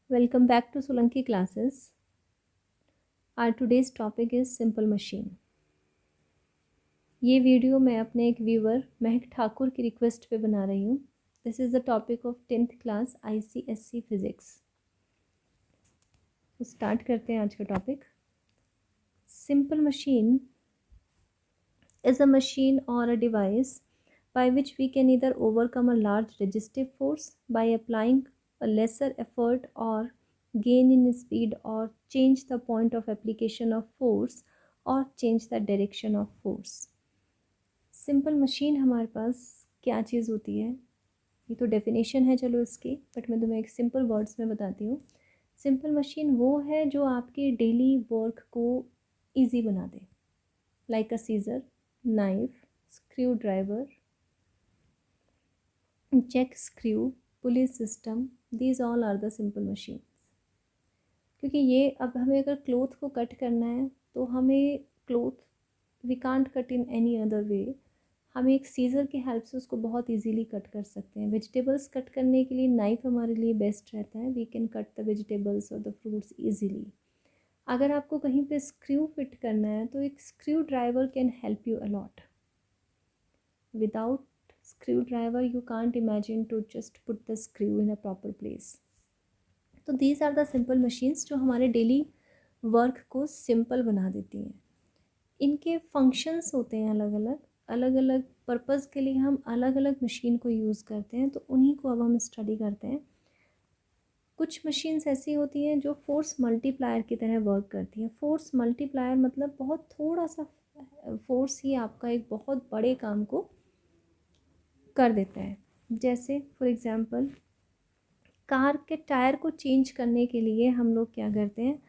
Welcome back to Solanki classes. Our today's topic is simple machine. ये video मैं अपने एक व्यूअर महक ठाकुर की रिक्वेस्ट पे बना रही हूँ. This is the topic of 10th class ICSE physics. तो स्टार्ट करते हैं आज का topic. Simple machine is a machine or a device by which we can either overcome a large resistive force by applying a lesser effort or gain in speed or change the point of application of force or change the direction of force. Simple machine हमारे पास क्या चीज़ होती है, ये तो definition है चलो इसकी, बट मैं तुम्हें एक सिंपल वर्ड्स में बताती हूँ. सिंपल मशीन वो है जो आपके डेली वर्क को ईजी बना दे. Like a scissor, knife, screwdriver, jack screw, pulley system, these all are the simple machines. क्योंकि ये अब हमें अगर क्लोथ को कट करना है तो हमें cloth we can't cut in any other way. हम एक सीज़र की हेल्प से उसको बहुत इजीली कट कर सकते हैं. वेजिटेबल्स कट करने के लिए नाइफ़ हमारे लिए बेस्ट रहता है. We can cut the vegetables और द फ्रूट्स ईजीली. अगर आपको कहीं पे स्क्रू फिट करना है तो एक screw driver can help you a lot. Without screwdriver you can't imagine to just put the screw in a proper place. तो these are the simple machines जो हमारे डेली वर्क को सिंपल बना देती हैं. इनके फंक्शंस होते हैं अलग अलग. अलग अलग पर्पज़ के लिए हम अलग अलग मशीन को यूज़ करते हैं, तो उन्हीं को अब हम स्टडी करते हैं. कुछ मशीन्स ऐसी होती हैं जो फोर्स मल्टीप्लायर की तरह वर्क करती हैं. फोर्स मल्टीप्लायर मतलब बहुत थोड़ा सा फोर्स ही आपका एक बहुत बड़े काम को कर देता है. जैसे फॉर एग्ज़ाम्पल कार के टायर को चेंज करने के लिए हम लोग क्या करते हैं,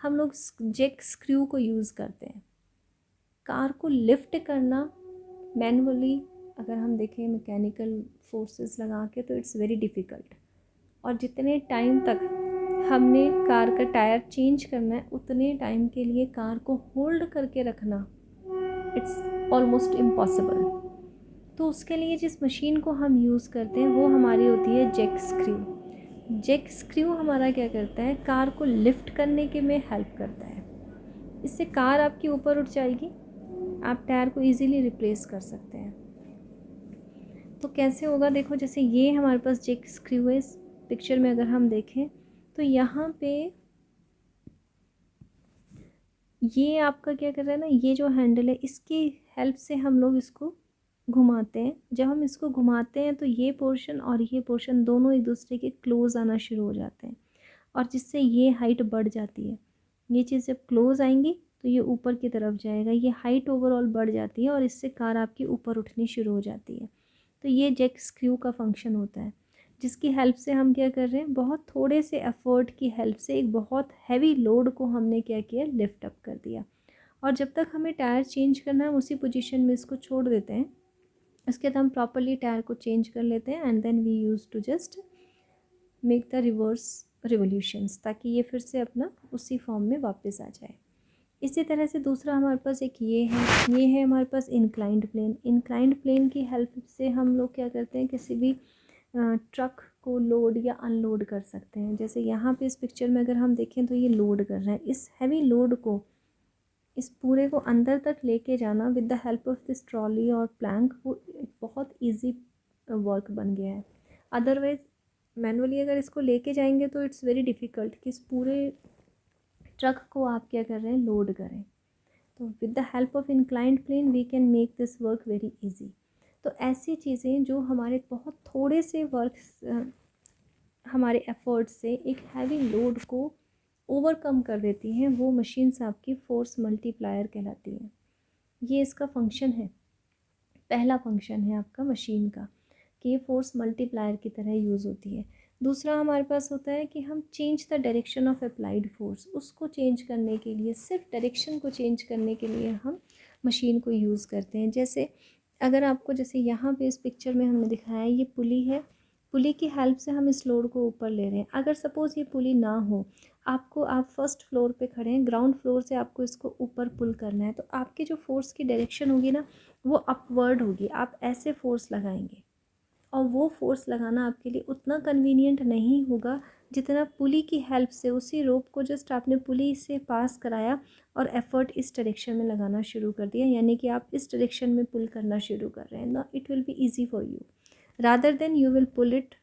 हम लोग जैक स्क्रू को यूज़ करते हैं. कार को लिफ्ट करना मैनुअली अगर हम देखें मैकेनिकल फोर्सेस लगा के तो इट्स वेरी डिफ़िकल्ट. और जितने टाइम तक हमने कार का टायर चेंज करना है उतने टाइम के लिए कार को होल्ड करके रखना इट्स ऑलमोस्ट इम्पॉसिबल. तो उसके लिए जिस मशीन को हम यूज़ करते हैं वो हमारी होती है जैक स्क्रू. जैक स्क्रू हमारा क्या करता है, कार को लिफ्ट करने के में हेल्प करता है. इससे कार आपकी ऊपर उठ जाएगी, आप टायर को इजीली रिप्लेस कर सकते हैं. तो कैसे होगा देखो, जैसे ये हमारे पास जैक स्क्रू है. इस पिक्चर में अगर हम देखें तो यहाँ पे ये आपका क्या कर रहा है ना, ये जो हैंडल है इसकी हेल्प से हम लोग इसको घुमाते हैं. जब हम इसको घुमाते हैं तो ये पोर्शन और ये पोर्शन दोनों एक दूसरे के क्लोज़ आना शुरू हो जाते हैं और जिससे ये हाइट बढ़ जाती है. ये चीज़ जब क्लोज़ आएंगी तो ये ऊपर की तरफ जाएगा, ये हाइट ओवरऑल बढ़ जाती है और इससे कार आपकी ऊपर उठनी शुरू हो जाती है. तो ये जैक स्क्रू का फंक्शन होता है, जिसकी हेल्प से हम क्या कर रहे हैं, बहुत थोड़े से एफर्ट की हेल्प से एक बहुत हैवी लोड को हमने क्या किया, लिफ्ट अप कर दिया. और जब तक हमें टायर चेंज करना है उसी पोजीशन में इसको छोड़ देते हैं. इसके बाद हम प्रॉपरली टायर को चेंज कर लेते हैं and then we use to just make the reverse revolutions, ताकि ये फिर से अपना उसी फॉर्म में वापस आ जाए. इसी तरह से दूसरा हमारे पास एक ये है हमारे पास इंक्लाइंड प्लेन. इंक्लाइंड प्लेन की हेल्प से हम लोग क्या करते हैं, किसी भी ट्रक को लोड या अनलोड कर सकते हैं. जैसे यहाँ पे इस पिक्चर में अगर हम देखें तो ये लोड कर रहा है. इस हैवी लोड को, इस पूरे को अंदर तक लेके जाना with the help of this trolley और प्लैंक, वो एक बहुत इजी वर्क बन गया है. अदरवाइज मैनुअली अगर इसको लेके जाएंगे तो इट्स वेरी डिफ़िकल्ट कि इस पूरे ट्रक को आप क्या कर रहे हैं, लोड करें. तो with the help of inclined plane we can make this work very easy. तो ऐसी चीज़ें जो हमारे बहुत थोड़े से वर्क हमारे एफर्ट से एक हैवी लोड को ओवरकम कर देती हैं, वो मशीन्स आपकी फोर्स मल्टीप्लायर कहलाती हैं. ये इसका फंक्शन है, पहला फंक्शन है आपका मशीन का, कि ये फोर्स मल्टीप्लायर की तरह यूज़ होती है. दूसरा हमारे पास होता है कि हम change the direction of applied force. उसको चेंज करने के लिए, सिर्फ डायरेक्शन को चेंज करने के लिए हम मशीन को यूज़ करते हैं. जैसे अगर आपको, जैसे यहाँ पे इस पिक्चर में हमने दिखाया है, ये पुली है. पुली की हेल्प से हम इस लोड को ऊपर ले रहे हैं. अगर सपोज़ ये पुली ना हो, आप फर्स्ट फ्लोर पे खड़े हैं, ग्राउंड फ्लोर से आपको इसको ऊपर पुल करना है, तो आपकी जो फोर्स की डायरेक्शन होगी ना वो अपवर्ड होगी. आप ऐसे फोर्स लगाएंगे और वो फोर्स लगाना आपके लिए उतना कन्वीनियंट नहीं होगा जितना पुली की हेल्प से उसी रोप को जस्ट आपने पुली से पास कराया और एफर्ट इस डायरेक्शन में लगाना शुरू कर दिया, यानी कि आप इस डायरेक्शन में पुल करना शुरू कर रहे हैं ना, it will be easy for you rather than you will pull it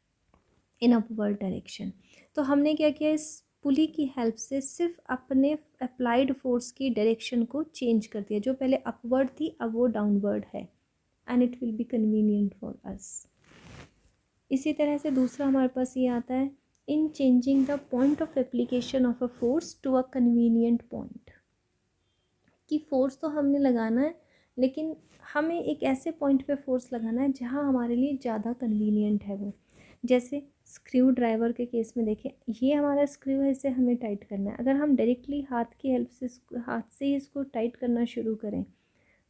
in upward direction. तो हमने क्या किया, इस पुली की हेल्प से सिर्फ अपने अप्लाइड फोर्स की डायरेक्शन को चेंज कर दिया, जो पहले अपवर्ड थी अब वो डाउनवर्ड है, and it will be convenient for us. इसी तरह से दूसरा हमारे पास ये आता है, in changing the point of application of a force to a convenient point. कि फोर्स तो हमने लगाना है लेकिन हमें एक ऐसे पॉइंट पे फोर्स लगाना है जहाँ हमारे लिए ज़्यादा कन्वीनियंट है वो। जैसे स्क्रू ड्राइवर के केस में देखें, ये हमारा स्क्रू है, इसे हमें टाइट करना है। अगर हम डायरेक्टली हाथ की हेल्प से हाथ से ही इसको टाइट करना शुरू करें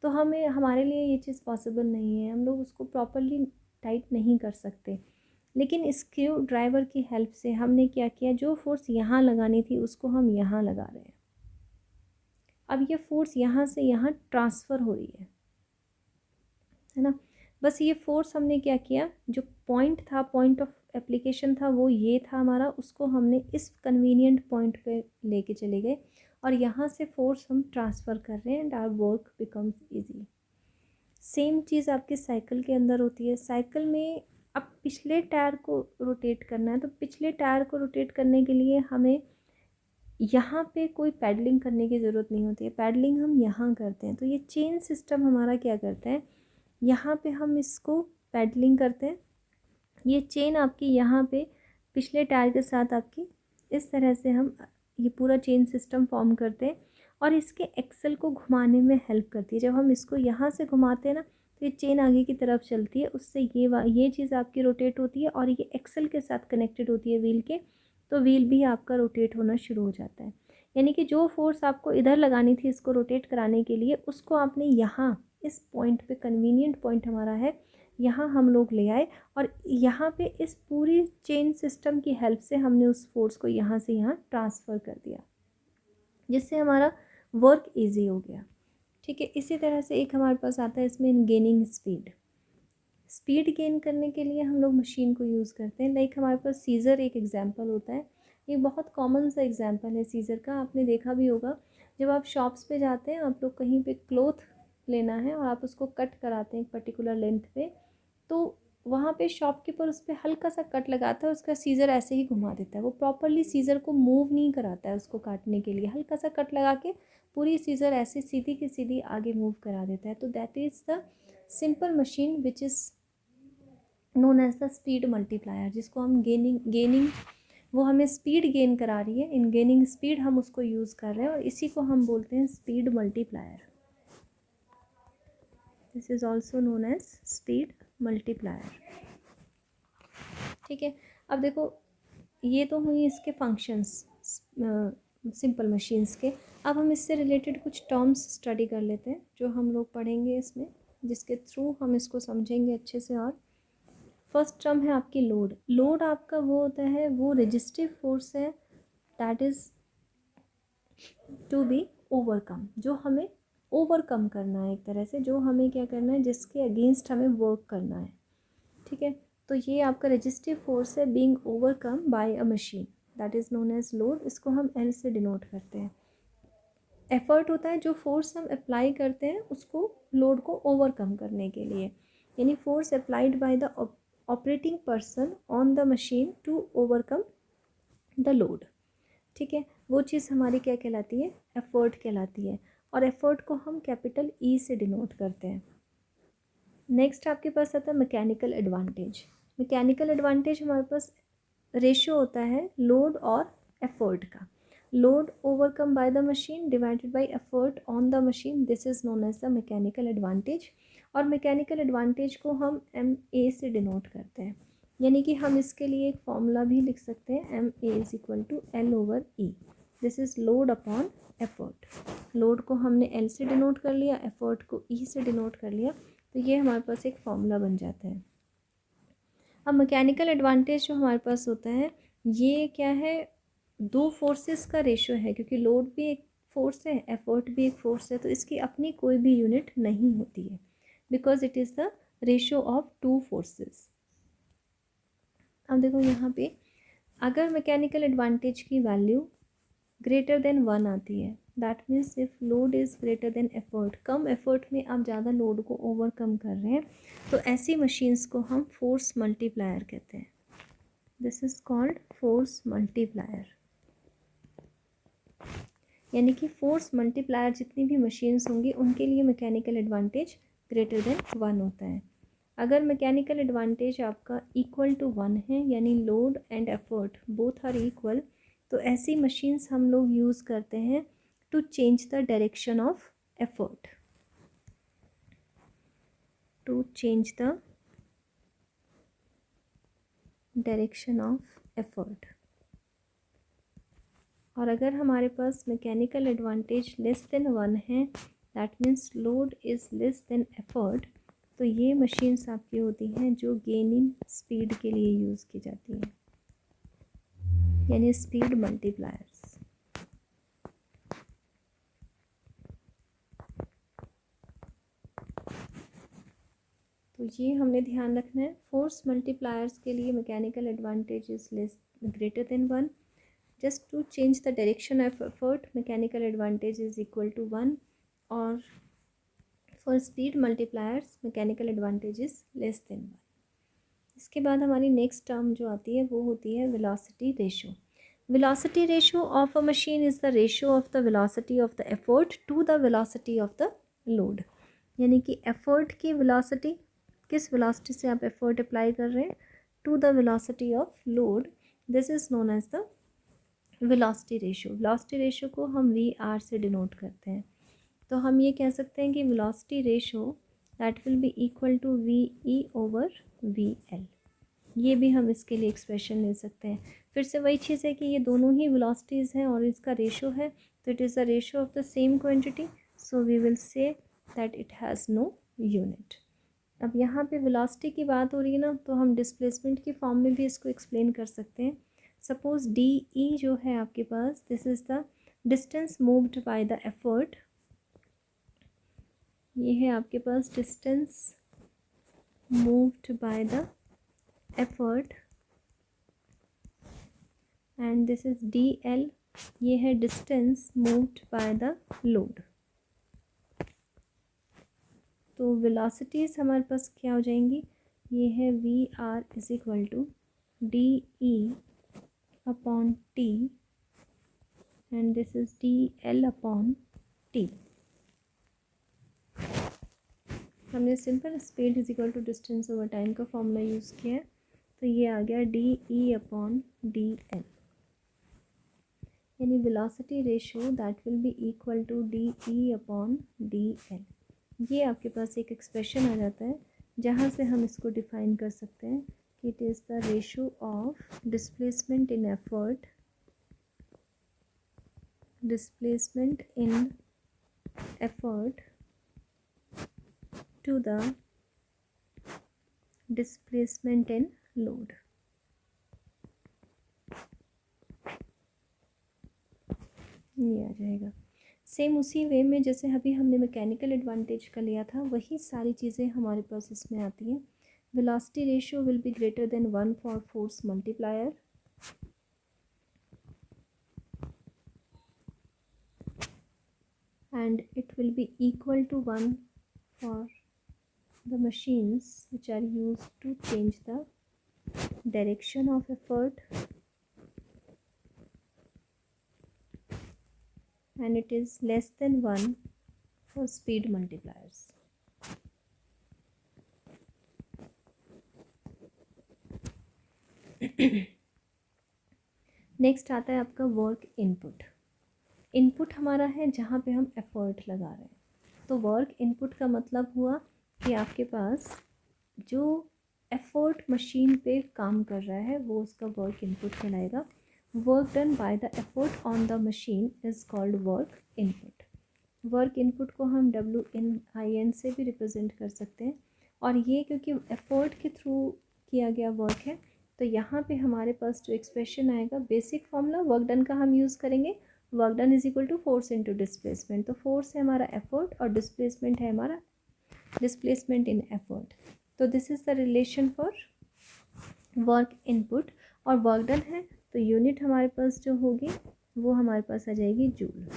तो हमारे लिए ये चीज़ पॉसिबल नहीं है, हम लोग उसको प्रॉपरली टाइट नहीं कर सकते। लेकिन स्क्रू ड्राइवर की हेल्प से हमने क्या किया, जो फोर्स यहाँ लगानी थी उसको हम यहाँ लगा रहे हैं। अब ये फोर्स यहाँ से यहाँ ट्रांसफ़र हो रही है ना। बस ये फोर्स हमने क्या किया, जो पॉइंट था, पॉइंट ऑफ एप्लीकेशन था वो ये था हमारा, उसको हमने इस कन्वीनियंट पॉइंट पे लेके चले गए और यहाँ से फोर्स हम ट्रांसफ़र कर रहे हैं and our work becomes easy. Same चीज़ आपके साइकिल के अंदर होती है। साइकिल में अब पिछले टायर को रोटेट करना है, तो पिछले टायर को रोटेट करने के लिए हमें यहाँ पे कोई पैडलिंग करने की ज़रूरत नहीं होती है, पैडलिंग हम यहाँ करते हैं। तो ये चेन सिस्टम हमारा क्या करता है, यहाँ पे हम इसको पैडलिंग करते हैं, ये चेन आपकी यहाँ पे पिछले टायर के साथ आपकी इस तरह से हम ये पूरा चेन सिस्टम फॉर्म करते हैं और इसके एक्सल को घुमाने में हेल्प करती है। जब हम इसको यहाँ से घुमाते हैं ना तो ये चेन आगे की तरफ चलती है, उससे ये चीज़ आपकी रोटेट होती है और ये एक्सल के साथ कनेक्टेड होती है व्हील के, तो व्हील भी आपका रोटेट होना शुरू हो जाता है। यानी कि जो फोर्स आपको इधर लगानी थी इसको रोटेट कराने के लिए, उसको आपने यहाँ इस पॉइंट पे, कन्वीनियंट पॉइंट हमारा है, यहाँ हम लोग ले आए और यहाँ पे इस पूरी चेन सिस्टम की हेल्प से हमने उस फोर्स को यहाँ से यहाँ ट्रांसफ़र कर दिया, जिससे हमारा वर्क इजी हो गया। ठीक है, इसी तरह से एक हमारे पास आता है इसमें गेनिंग स्पीड। स्पीड गेन करने के लिए हम लोग मशीन को यूज़ करते हैं। लाइक हमारे पास सीज़र एक एग्जांपल होता है, एक बहुत कॉमन सा एग्जांपल है सीज़र का, आपने देखा भी होगा। जब आप शॉप्स पे जाते हैं, आप लोग कहीं पे क्लोथ लेना है और आप उसको कट कराते हैं एक पर्टिकुलर लेंथ पे, तो वहाँ पे शॉपकीपर उस पर हल्का सा कट लगाता है, उसका सीज़र ऐसे ही घुमा देता है, वो प्रॉपरली सीज़र को मूव नहीं कराता है उसको काटने के लिए, हल्का सा कट लगा के पूरी सीज़र ऐसे सीधी की सीधी आगे मूव करा देता है। तो that is the simple machine which is known as the speed multiplier, जिसको हम गेनिंग वो हमें स्पीड गेन करा रही है, इन गेनिंग स्पीड हम उसको यूज़ कर रहे हैं और इसी को हम बोलते हैं speed multiplier. This is also known as speed multiplier. ठीक है, अब देखो ये तो हुई इसके फंक्शंस सिंपल मशीन्स के। अब हम इससे रिलेटेड कुछ टर्म्स स्टडी कर लेते हैं जो हम लोग पढ़ेंगे इसमें, जिसके थ्रू हम इसको समझेंगे अच्छे से। और फर्स्ट टर्म है आपकी लोड। लोड आपका वो होता है, वो रेजिस्टिव फोर्स है that is to be overcome, जो हमें ओवरकम करना है, एक तरह से जो हमें क्या करना है, जिसके अगेंस्ट हमें वर्क करना है। ठीक है, तो ये आपका रेजिस्टिव फोर्स है being overcome by a machine, that is known as load. इसको हम एल से डिनोट करते हैं। एफर्ट होता है जो फोर्स हम अप्लाई करते हैं उसको, लोड को ओवरकम करने के लिए, यानी force applied by the operating person on the machine to overcome the load. ठीक है, वो चीज़ हमारी क्या कहलाती है, एफर्ट कहलाती है, और एफर्ट को हम कैपिटल ई से डिनोट करते हैं। नेक्स्ट आपके पास आता है मैकेनिकल एडवांटेज। मैकेनिकल एडवांटेज हमारे पास रेशियो होता है लोड और एफर्ट का। Load overcome by the machine divided by effort on the machine, this is known as the mechanical advantage. और मैकेनिकल एडवांटेज को हम एम ए से डिनोट करते हैं, यानी कि हम इसके लिए एक फॉर्मूला भी लिख सकते हैं, M A is equal to L over E. This is load upon effort. Load को हमने एल से डिनोट कर लिया, एफर्ट को ई से डिनोट कर लिया, तो ये हमारे पास एक फॉर्मूला बन जाता है। अब मैकेनिकल एडवांटेज जो हमारे पास होता है, ये क्या है, दो फोर्सेस का रेशियो है, क्योंकि लोड भी एक फोर्स है, एफर्ट भी एक फोर्स है, तो इसकी अपनी कोई भी यूनिट नहीं होती है, because it is the ratio of two forces. अब देखो यहाँ पे अगर मैकेनिकल एडवांटेज की वैल्यू ग्रेटर देन 1 आती है, that means if load is greater then effort, come effort में आप ज़्यादा लोड को ओवरकम कर रहे हैं, तो ऐसी मशीन्स को हम फोर्स मल्टीप्लायर कहते हैं. This is called force multiplier. यानी कि फोर्स मल्टीप्लायर जितनी भी मशीन्स होंगी उनके लिए मैकेनिकल एडवांटेज ग्रेटर देन 1 होता है. अगर मैकेनिकल एडवांटेज आपका इक्वल टू 1 है, यानी load and effort both are equal, तो ऐसी मशीन्स हम लोग यूज़ करते हैं to change the direction of effort, to change the direction of effort. और अगर हमारे पास मैकेनिकल एडवांटेज लेस देन 1 है, that means load is less than effort, तो ये मशीन्स आपकी होती हैं जो गेन इन स्पीड के लिए यूज़ की जाती हैं, यानी स्पीड मल्टीप्लायर्स. तो ये हमने ध्यान रखना है. फोर्स मल्टीप्लायर्स के लिए mechanical advantage is less greater than 1. Just to change the direction of effort mechanical advantage is equal to 1. और for speed multipliers mechanical advantage is less than 1. इसके बाद हमारी नेक्स्ट टर्म जो आती है वो होती है velocity ratio. Velocity ratio of a machine is the ratio of the velocity of the effort to the velocity of the load. यानी कि एफर्ट की वेलोसिटी, किस वेलोसिटी से आप एफर्ट अप्लाई कर रहे हैं, to the velocity of load, this is known as the velocity ratio. Velocity ratio को हम VR से डिनोट करते हैं. तो हम ये कह सकते हैं कि velocity ratio that will be equal to VE over VL. ये भी हम इसके लिए एक्सप्रेशन ले सकते हैं. फिर से वही चीज़ है कि ये दोनों ही वेलोसिटीज़ हैं और इसका रेशो है, तो it is the ratio of the same quantity, so we will say that it has no unit. अब यहाँ पे वेलोसिटी की बात हो रही है ना, तो हम डिस्प्लेसमेंट की फॉर्म में भी इसको एक्सप्लेन कर सकते हैं. सपोज DE जो है आपके पास, this is the distance moved by the effort. ये है आपके पास distance moved by the effort, and this is DL. ये है distance moved by the load. तो वेलोसिटीज़ हमारे पास क्या हो जाएंगी, ये है VR is equal to DE upon T, and this is DL upon T. हमने simple speed is equal to distance over time का फॉर्मूला यूज़ किया है, तो ये आ गया DE अपॉन DL. यानी velocity ratio that will be equal to DE upon DL. ये आपके पास एक एक्सप्रेशन आ जाता है जहाँ से हम इसको डिफाइन कर सकते हैं कि it is the ratio of displacement in effort, displacement in effort to the displacement in load. ये आ जाएगा. सेम उसी वे में जैसे अभी हमने मैकेनिकल एडवांटेज का लिया था, वही सारी चीज़ें हमारे पास इसमें आती हैं. Velocity ratio will be greater than 1 for force multiplier, and it will be equal to 1 for the machines which are used to change the direction of effort, and it is less than 1 for speed multipliers. Next आता है आपका work input. Input हमारा है जहाँ पे हम effort लगा रहे हैं. तो वर्क इनपुट का मतलब हुआ कि आपके पास जो एफर्ट मशीन पे काम कर रहा है वो उसका वर्क इनपुट कहलाएगा. Work done by the effort on the machine is called work input. Work input को हम WIN से भी रिप्रेजेंट कर सकते हैं. और ये क्योंकि एफर्ट के थ्रू किया गया वर्क है, तो यहाँ पे हमारे पास जो एक्सप्रेशन आएगा, बेसिक फॉर्मूला वर्क डन का हम यूज़ करेंगे. Work done is equal to force into displacement. तो फोर्स है हमारा एफर्ट और डिस्प्लेसमेंट है हमारा डिस्प्लेसमेंट इन एफर्ट. तो this is the relation for work input और वर्क डन है, तो यूनिट हमारे पास जो होगी वो हमारे पास आ जाएगी जूल।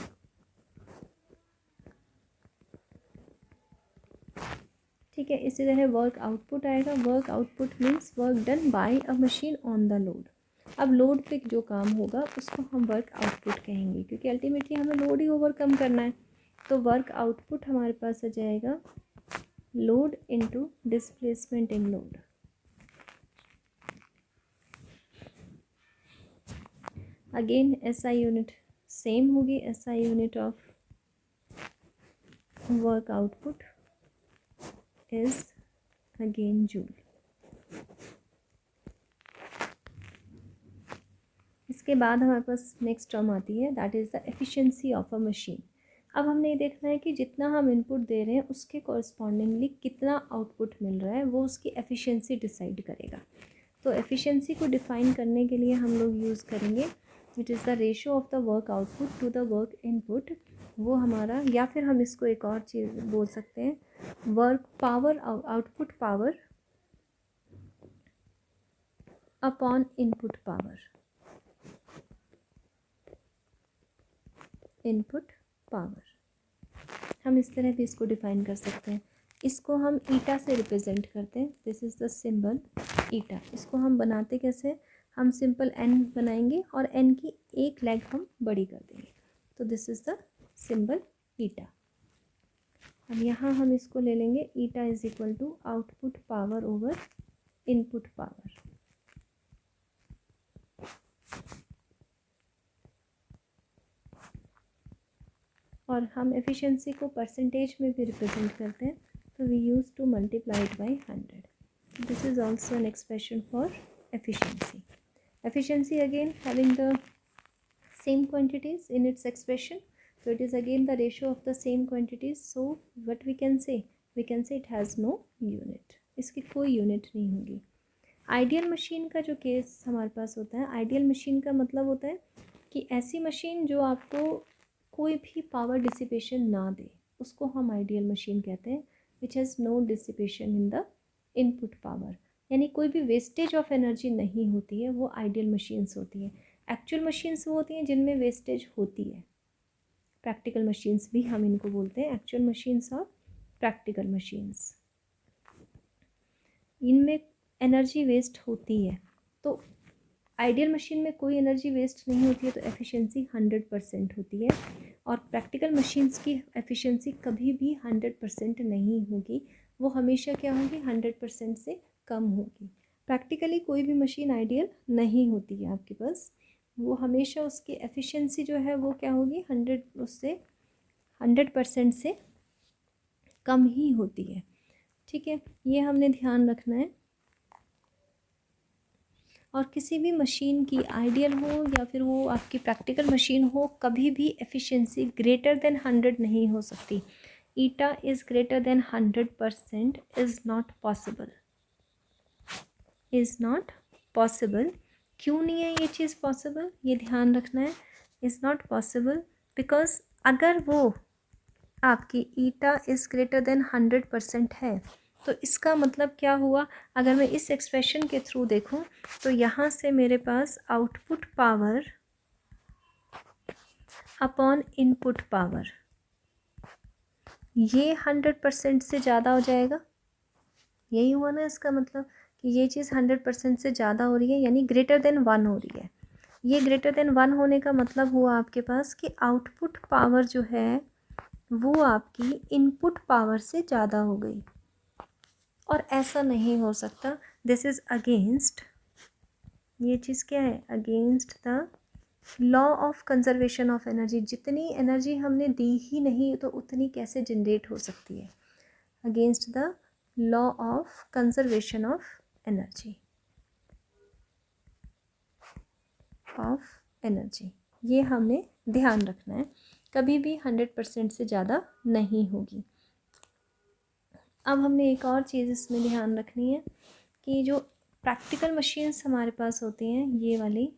ठीक है, इसी तरह वर्क आउटपुट आएगा। Work output means work done bye a machine on the load. अब लोड पे जो काम होगा उसको हम वर्क आउटपुट कहेंगे, क्योंकि अल्टीमेटली हमें लोड ही ओवरकम करना है। तो वर्क आउटपुट हमारे पास आ जाएगा load into displacement in load. Again SI unit same होगी, SI unit of work output is again joule. इसके बाद हमारे पास नेक्स्ट टर्म आती है, that is the efficiency of a machine. अब हमने ये देखना है कि जितना हम इनपुट दे रहे हैं उसके कॉरस्पॉन्डिंगली कितना आउटपुट मिल रहा है, वो उसकी एफिशिएंसी डिसाइड करेगा। तो एफिशिएंसी को डिफाइन करने के लिए हम लोग यूज़ करेंगे it is the ratio of the work output to the work input. वो हमारा, या फिर हम इसको एक और चीज़ बोल सकते हैं, work power, output power upon input power, input power. हम इस तरह भी इसको डिफाइन कर सकते हैं। इसको हम ईटा से रिप्रेजेंट करते हैं, दिस इज़ द सिंबल ईटा। इसको हम बनाते कैसे, हम सिंपल एन बनाएंगे और एन की एक लेग हम बड़ी कर देंगे, तो this is the symbol eta. अब यहाँ हम इसको ले लेंगे, eta is equal to output power over input power. और हम एफिशिएंसी को परसेंटेज में भी रिप्रेजेंट करते हैं, तो we use to multiply it by 100। This is also an expression for efficiency. Efficiency again having the same quantities in its expression, so it is again the ratio of the same quantities. So what we can say it has no unit, इसकी कोई unit नहीं होगी। Ideal machine का जो case हमारे पास होता है, ideal machine का मतलब होता है कि ऐसी मशीन जो आपको कोई भी पावर डिसिपेशन ना दे, उसको हम आइडियल मशीन कहते हैं, which has no dissipation in the input power, यानी कोई भी वेस्टेज ऑफ एनर्जी नहीं होती है, वो आइडियल मशीन्स होती हैं। एक्चुअल मशीन्स वो होती हैं जिनमें वेस्टेज होती है, प्रैक्टिकल मशीन्स भी हम इनको बोलते हैं, एक्चुअल मशीन्स और प्रैक्टिकल मशीन्स। इनमें एनर्जी वेस्ट होती है, तो आइडियल मशीन में कोई एनर्जी वेस्ट नहीं होती है, तो एफिशिएंसी 100% होती है। और प्रैक्टिकल मशीन्स की एफिशिएंसी कभी भी 100% नहीं होगी, वो हमेशा क्या होगी, 100% से कम होगी। प्रैक्टिकली कोई भी मशीन आइडियल नहीं होती है आपके पास, वो हमेशा उसकी एफिशिएंसी जो है वो क्या होगी, 100% से कम ही होती है। ठीक है, ये हमने ध्यान रखना है। और किसी भी मशीन की आइडियल हो या फिर वो आपकी प्रैक्टिकल मशीन हो, कभी भी एफिशिएंसी ग्रेटर देन 100 नहीं हो सकती। Eta is greater than 100% is not possible, is not possible. क्यों नहीं है ये चीज़ पॉसिबल, ये ध्यान रखना है। इज़ नॉट पॉसिबल बिकॉज अगर वो आपकी ईटा इज़ ग्रेटर देन 100% है, तो इसका मतलब क्या हुआ, अगर मैं इस एक्सप्रेशन के थ्रू देखूं, तो यहाँ से मेरे पास output power upon input power, ये 100% से ज़्यादा हो जाएगा। यही हुआ ना इसका मतलब, कि ये चीज़ 100% से ज़्यादा हो रही है, यानी ग्रेटर देन 1 हो रही है। ये ग्रेटर देन 1 होने का मतलब हुआ आपके पास कि आउटपुट पावर जो है वो आपकी इनपुट पावर से ज़्यादा हो गई, और ऐसा नहीं हो सकता। दिस इज़ अगेंस्ट, ये चीज़ क्या है, against the law of conservation of energy. जितनी एनर्जी हमने दी ही नहीं तो उतनी कैसे जनरेट हो सकती है, against the law of conservation of energy, ये हमने ध्यान रखना है, कभी भी 100% से ज़्यादा नहीं होगी। अब हमने एक और चीज़ इसमें ध्यान रखनी है कि जो प्रैक्टिकल मशीन्स हमारे पास होती हैं, ये वाली,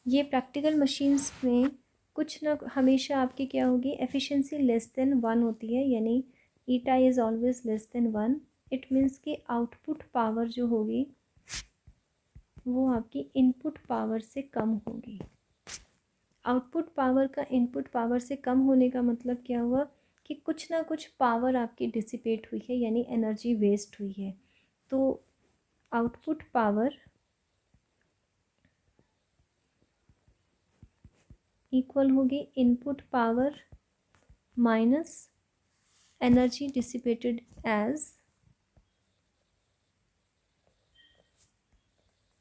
ये प्रैक्टिकल मशीन्स में कुछ ना हमेशा आपकी क्या होगी, एफिशिएंसी लेस देन 1 होती है, यानी eta is always less than 1, it means कि आउटपुट पावर जो होगी वो आपकी इनपुट पावर से कम होगी। आउटपुट पावर का इनपुट पावर से कम होने का मतलब क्या हुआ कि कुछ ना कुछ पावर आपकी डिसिपेट हुई है, यानी एनर्जी वेस्ट हुई है। तो आउटपुट पावर इक्वल होगी input power minus energy dissipated as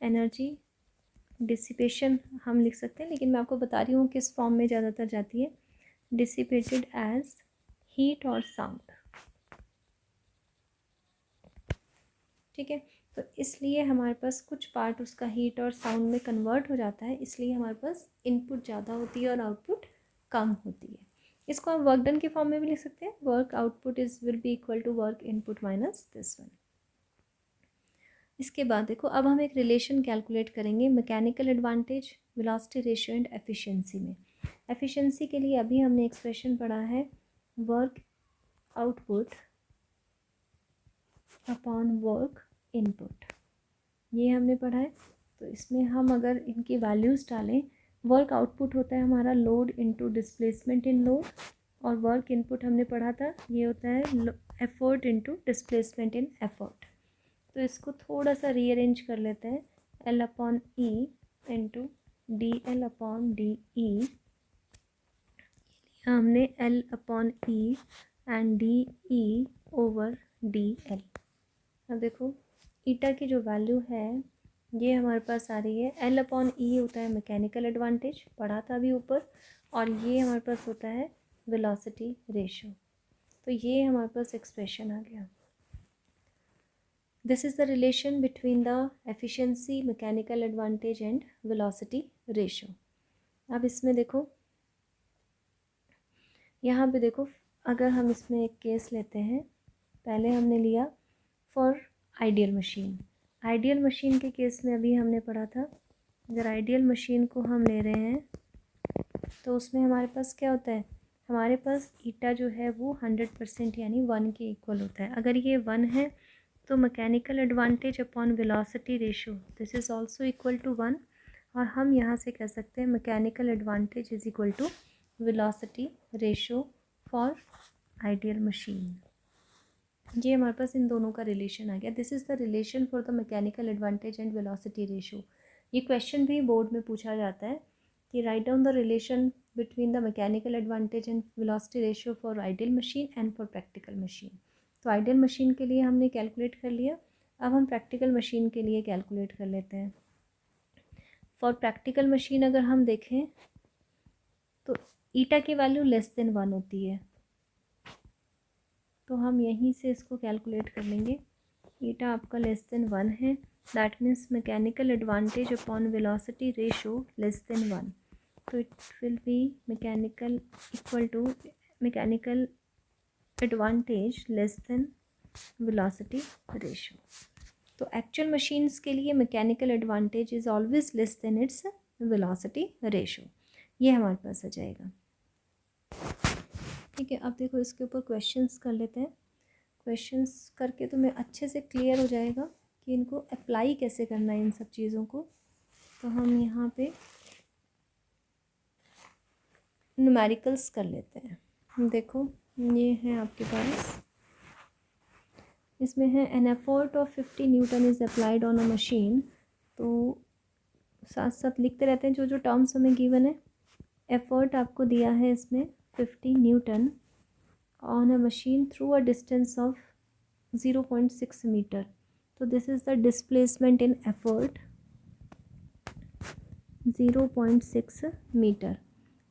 energy dissipation हम लिख सकते हैं, लेकिन मैं आपको बता रही हूँ किस फॉर्म में ज़्यादातर जाती है, डिसिपेटेड एज हीट और साउंड। ठीक है, तो इसलिए हमारे पास कुछ पार्ट उसका हीट और साउंड में कन्वर्ट हो जाता है, इसलिए हमारे पास इनपुट ज़्यादा होती है और आउटपुट कम होती है। इसको हम वर्क डन के फॉर्म में भी लिख सकते हैं, work output is will be equal to work input minus this one. इसके बाद देखो, अब हम एक रिलेशन कैलकुलेट करेंगे mechanical advantage, velocity ratio and efficiency में। एफिशिएंसी के लिए अभी हमने एक्सप्रेशन पढ़ा है work output upon work input, ये हमने पढ़ा है। तो इसमें हम अगर इनकी वैल्यूज़ डालें, वर्क आउटपुट होता है हमारा load into displacement in load, और वर्क इनपुट हमने पढ़ा था ये होता है effort into displacement in effort. तो इसको थोड़ा सा रीअरेंज कर लेते हैं, L upon E into D L upon D E, हमने L upon E and D E over D L. अब देखो ईटा की जो वैल्यू है ये हमारे पास आ रही है, एल अपॉन ई होता है मैकेनिकल एडवांटेज, पढ़ा था अभी ऊपर, और ये हमारे पास होता है वेलोसिटी रेशियो। तो ये हमारे पास एक्सप्रेशन आ गया। This is the relation between the efficiency, mechanical advantage and velocity ratio. अब इसमें देखो, यहाँ पे देखो, अगर हम इसमें एक केस लेते हैं, पहले हमने लिया for ideal machine. Ideal machine के केस में अभी हमने पढ़ा था, अगर आइडियल मशीन को हम ले रहे हैं तो उसमें हमारे पास क्या होता है, हमारे पास ईटा जो है वो 100% यानी 1 के इक्वल होता है। अगर ये 1 है तो mechanical advantage upon velocity ratio this is also equal to 1, और हम यहाँ से कह सकते हैं mechanical advantage is equal to velocity ratio for ideal machine. ये हमारे पास इन दोनों का रिलेशन आ गया। This is the relation for the mechanical advantage and velocity ratio. ये क्वेश्चन भी बोर्ड में पूछा जाता है कि write down the relation between the mechanical advantage and velocity ratio for ideal machine and for practical machine. तो ideal machine के लिए हमने कैलकुलेट कर लिया, अब हम प्रैक्टिकल मशीन के लिए कैलकुलेट कर लेते हैं। फॉर प्रैक्टिकल मशीन अगर हम देखें तो ईटा की वैल्यू लेस देन 1 होती है, तो हम यहीं से इसको कैलकुलेट कर लेंगे। ईटा आपका लेस देन 1 है, that means mechanical advantage upon velocity ratio less than 1, तो it will be mechanical equal to mechanical advantage less than velocity ratio. तो एक्चुअल मशीन्स के लिए mechanical advantage is always less than its velocity ratio, ये हमारे पास आ जाएगा। ठीक है, अब देखो इसके ऊपर क्वेश्चंस कर लेते हैं। क्वेश्चंस करके तुम्हें अच्छे से क्लियर हो जाएगा कि इनको अप्लाई कैसे करना है इन सब चीज़ों को। तो हम यहाँ पे न्यूमेरिकल्स कर लेते हैं। देखो ये है आपके पास, इसमें है an effort of 50 Newton is applied on a machine. तो साथ साथ लिखते रहते हैं जो जो टर्म्स हमें गिवन है। एफर्ट आपको दिया है इसमें 50 newton on a machine through a distance of 0.6 metre. तो this is the displacement in effort 0.6 metre.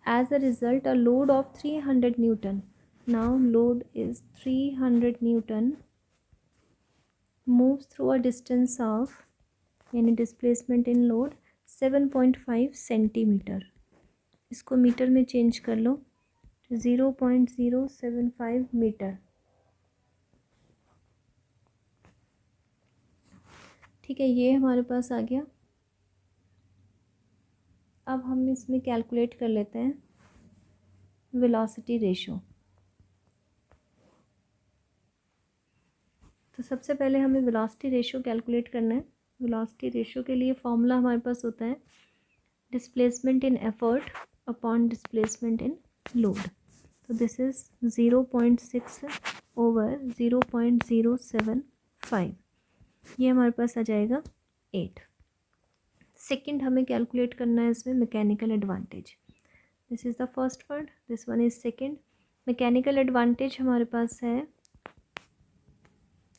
As a result, a load of 300 Newton. Now load is 300 Newton moves through a distance of यानी displacement in load 7.5 centimetre. इसको metre में change कर लो, 0.075 metre. ठीक है, ये हमारे पास आ गया। अब हम इसमें कैलकुलेट कर लेते हैं वेलोसिटी रेशियो। तो सबसे पहले हमें वेलोसिटी रेशियो कैलकुलेट करना है। वेलोसिटी रेशियो के लिए फॉर्मूला हमारे पास होता है displacement in effort upon displacement in load. तो दिस इज़ 0.6 ओवर 0.075, ये हमारे पास आ जाएगा 8। सेकंड हमें कैलकुलेट करना है इसमें mechanical advantage. This is the first part, this one is second. Mechanical advantage हमारे पास है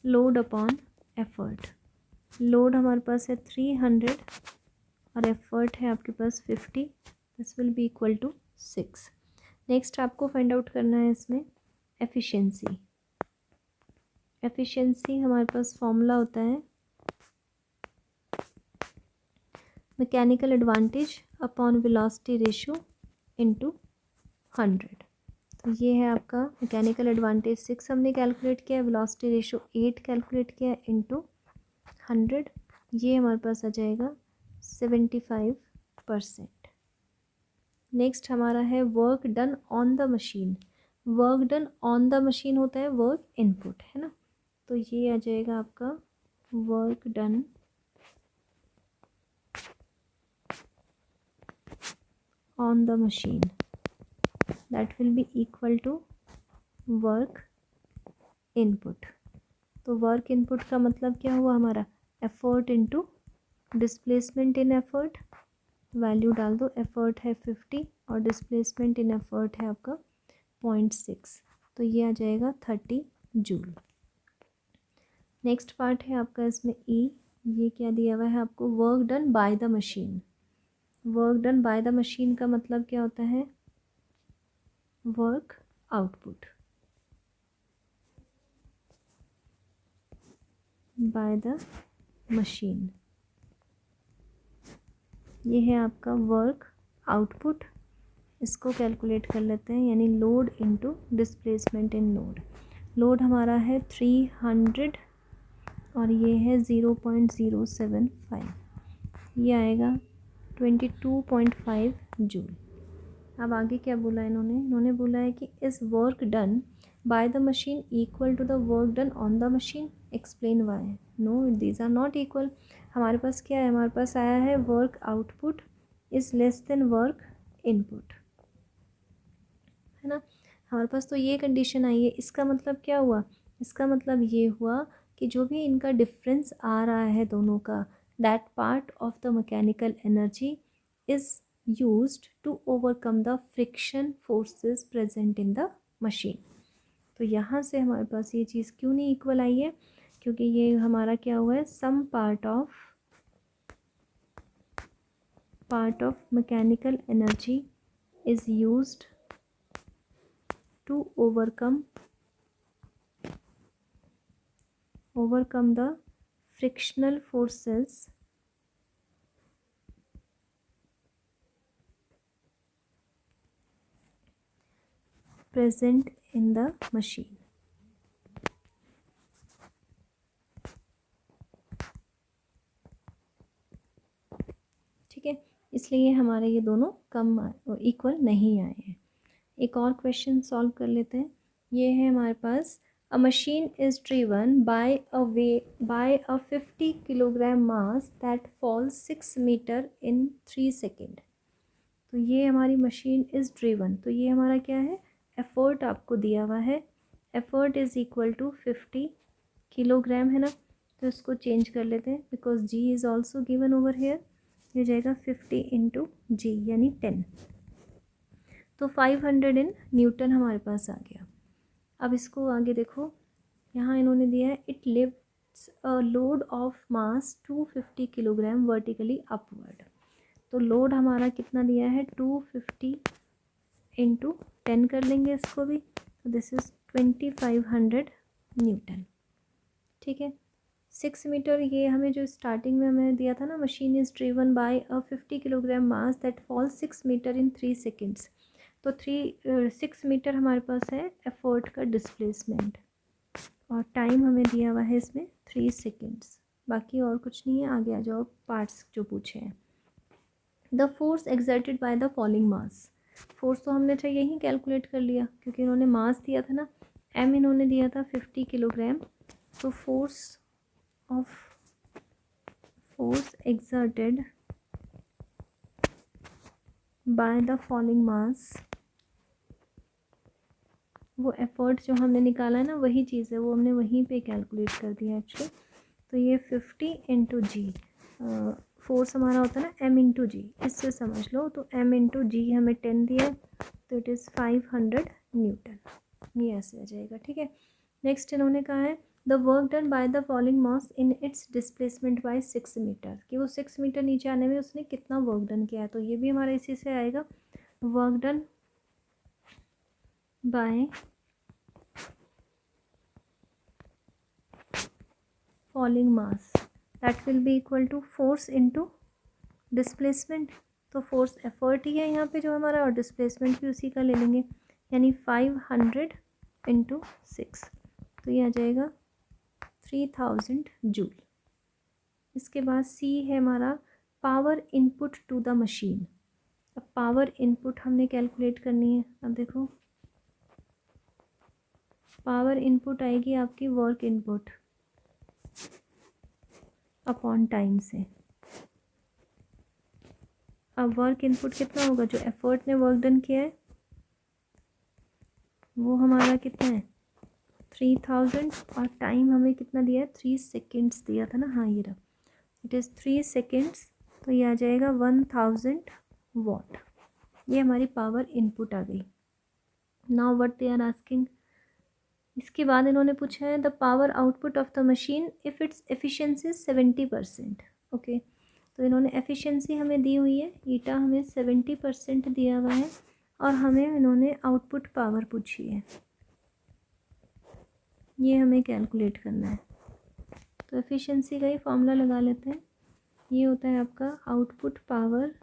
लोड अपॉन एफर्ट। लोड हमारे पास है 300 और एफर्ट है आपके पास 50, this will be equal to 6। Next आपको फाइंड आउट करना है इसमें एफिशिएंसी। एफिशिएंसी हमारे पास फॉर्मूला होता है mechanical advantage upon velocity ratio into 100। तो ये है आपका मैकेनिकल एडवांटेज 6 हमने कैलकुलेट किया, वेलोसिटी रेशियो 8 कैलकुलेट किया इनटू 100, ये हमारे पास आ जाएगा 75%। नेक्स्ट हमारा है work done on the machine. Work done on the machine होता है वर्क इनपुट, है ना। तो ये आ जाएगा आपका work done on the machine, that will be equal to work input. तो वर्क इनपुट का मतलब क्या हुआ हमारा effort into displacement in effort. Value डाल दो, एफर्ट है 50 और डिस्प्लेसमेंट इन एफर्ट है आपका 0.6, तो ये आ जाएगा 30 जूल। नेक्स्ट पार्ट है आपका इसमें ई, ये क्या दिया हुआ है आपको work done by the machine. Work done by the machine का मतलब क्या होता है work output by the machine, ये है आपका वर्क आउटपुट। इसको कैलकुलेट कर लेते हैं, यानी load into displacement in load. Load हमारा है 300 और ये है 0.075, ये आएगा 22.5 जूल। अब आगे क्या बोला इन्होंने बोला है कि इस work done by the machine equal to the work done on the machine, explain why. No, these are not equal. हमारे पास क्या है, हमारे पास आया है work output is less than work input, है ना। हमारे पास तो ये कंडीशन आई है। इसका मतलब क्या हुआ, इसका मतलब ये हुआ कि जो भी इनका डिफरेंस आ रहा है दोनों का, that part of the mechanical energy is used to overcome the friction forces present in the machine। तो यहाँ से हमारे पास ये चीज़ क्यों नहीं इक्वल आई है, क्योंकि ये हमारा क्या हुआ है some part of mechanical energy is used to overcome the frictional forces present in the machine। ठीक है, इसलिए हमारे ये दोनों कम इक्वल नहीं आए हैं। एक और क्वेश्चन सॉल्व कर लेते हैं। ये है हमारे पास a machine is driven by a 50 kilogram mass that falls 6 metre in 3 second. तो ये हमारी मशीन इज़ ड्रिवन, तो ये हमारा क्या है एफर्ट आपको दिया हुआ है, effort is equal to 50 kilogram, है ना। तो इसको चेंज कर लेते हैं because g is also given over here. ये जाएगा 50 इंटू जी यानी 10, तो 500 इन न्यूटन हमारे पास आ गया। अब इसको आगे देखो, यहाँ इन्होंने दिया है it lifts a load of mass 250 kilogram vertically upward. तो लोड हमारा कितना दिया है 250 इंटू 10 कर लेंगे इसको भी, तो दिस इज़ 2500 न्यूटन। ठीक है, 6 मीटर ये हमें जो स्टार्टिंग में हमें दिया था ना, machine is driven by a 50 kilogram mass that falls 6 metre in 3 seconds. तो 6 मीटर हमारे पास है एफर्ट का डिस्प्लेसमेंट और टाइम हमें दिया हुआ है इसमें 3 सेकेंड्स। बाकी और कुछ नहीं है, आगे आ जाओ पार्ट्स जो पूछे हैं। The force exerted by the falling mass. Force तो हमने चाहिए यहीं कैलकुलेट कर लिया क्योंकि इन्होंने मास दिया था ना, एम इन्होंने दिया था 50 किलोग्राम तो force exerted by the falling mass, वो एफर्ट जो हमने निकाला है ना वही चीज़ है, वो हमने वहीं पे कैलकुलेट कर दिया एक्चुअली। तो ये 50 इंटू जी, फोर्स हमारा होता है ना m इंटू जी, इससे समझ लो। तो m इंटू जी हमें 10 दिया है, तो इट इज़ 500 न्यूटन, ये ऐसे आ जाएगा। ठीक है, नेक्स्ट इन्होंने कहा है the work done by the following mass in its displacement by 6 metre, कि वो 6 मीटर नीचे आने में उसने कितना वर्क डन किया है। तो ये भी हमारा इसी से आएगा, work done by falling mass that will be equal to force into displacement. तो फोर्स एफर्ट ही है यहाँ पे जो हमारा, और डिस्प्लेसमेंट भी उसी का ले लेंगे, यानी 500 इंटू 6, तो ये आ जाएगा 3000 जूल। इसके बाद सी है हमारा power input to the machine. अब पावर इनपुट हमने कैलकुलेट करनी है। अब देखो पावर इनपुट आएगी आपकी वर्क इनपुट अपॉन टाइम से। अब वर्क इनपुट कितना होगा, जो एफर्ट ने वर्क डन किया है वो हमारा कितना है 3000, और टाइम हमें कितना दिया है 3 सेकेंड्स दिया था ना, हाँ ये रहा, इट इज़ 3 सेकेंड्स, तो ये आ जाएगा 1000 वाट। ये हमारी पावर इनपुट आ गई। Now what they are asking, इसके बाद इन्होंने पूछा है the power output of the machine if its efficiency 70%। Okay, तो इन्होंने एफिशिएंसी हमें दी हुई है, ईटा हमें 70% दिया हुआ है, और हमें इन्होंने आउटपुट पावर पूछी है, ये हमें कैलकुलेट करना है। तो एफिशिएंसी का ही फॉर्मूला लगा लेते हैं, ये होता है आपका output power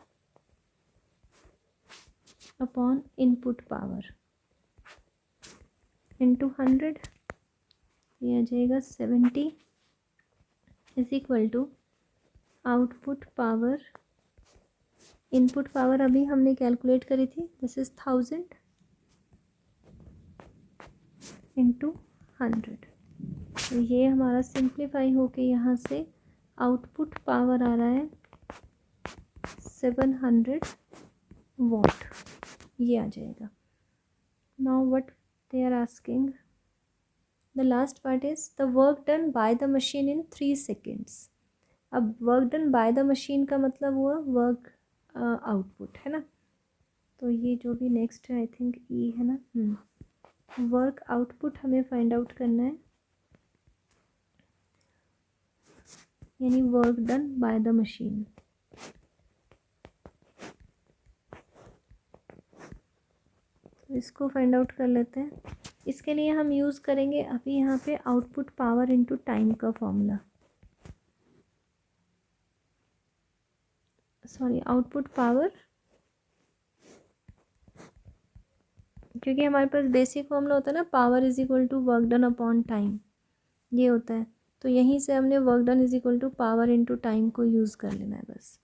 upon input power into 100, ये आ जाएगा 70 is equal to output power, input power अभी हमने कैलकुलेट करी थी, दिस इज 1000 इंटू 100। तो ये हमारा सिंप्लीफाई होके यहाँ से आउटपुट पावर आ रहा है 700 वाट, ये आ जाएगा। Now what they are asking, the last part is the work done by the machine in 3 seconds. अब work done by the machine का मतलब हुआ वर्क आउटपुट है ना, तो ये जो भी नेक्स्ट है आई थिंक ई है ना, वर्क आउटपुट हमें फाइंड आउट करना है, यानी work done by the machine. तो इसको फाइंड आउट कर लेते हैं। इसके लिए हम यूज़ करेंगे अभी यहाँ पे आउटपुट पावर इनटू टाइम का फॉर्मूला, सॉरी आउटपुट पावर, क्योंकि हमारे पास बेसिक फॉर्मूला होता है ना power is equal to work done upon time, ये होता है। तो यहीं से हमने work done is equal to power into time को यूज़ कर लेना है बस।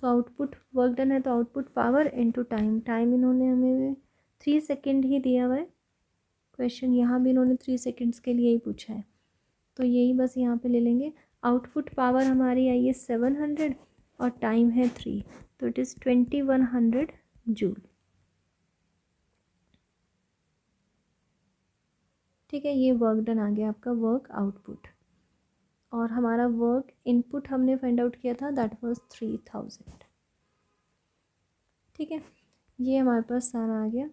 तो आउटपुट वर्क डन है तो output power into time, time इन्होंने हमें 3 सेकेंड ही दिया हुआ है, क्वेश्चन यहाँ भी इन्होंने 3 सेकेंड्स के लिए ही पूछा है, तो यही बस यहाँ पे ले लेंगे। आउटपुट पावर हमारी आई है 700 और टाइम है 3, तो इट इज़ 2100 जूल। ठीक है, ये वर्क डन आ गया आपका वर्क आउटपुट, और हमारा वर्क इनपुट हमने फाइंड आउट किया था दैट वाज 3000। ठीक है, ये हमारे पास सारा आ गया।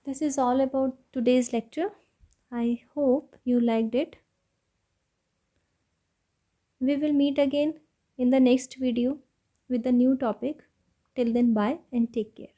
This is all about today's lecture, I hope you liked it. We will meet again in the next video with a new topic. Till then, bye and take care.